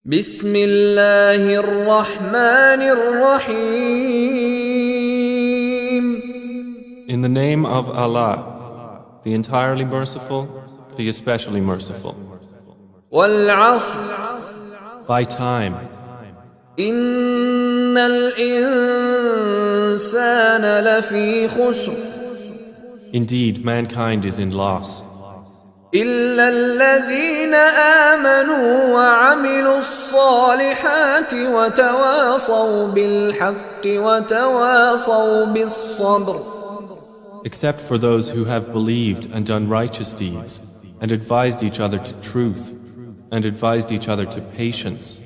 بسم الله الرحمن الرحيم. In the name of Allah, the entirely merciful, the especially merciful. والعصر By time, إن الإنسان لفي خسر indeed mankind is in loss, إلا الذين آمنوا وعملوا الصالحات وتواصوا بالحق وتواصوا بالصبر. except for those who have believed and done righteous deeds, and advised each other to truth, and advised each other to patience.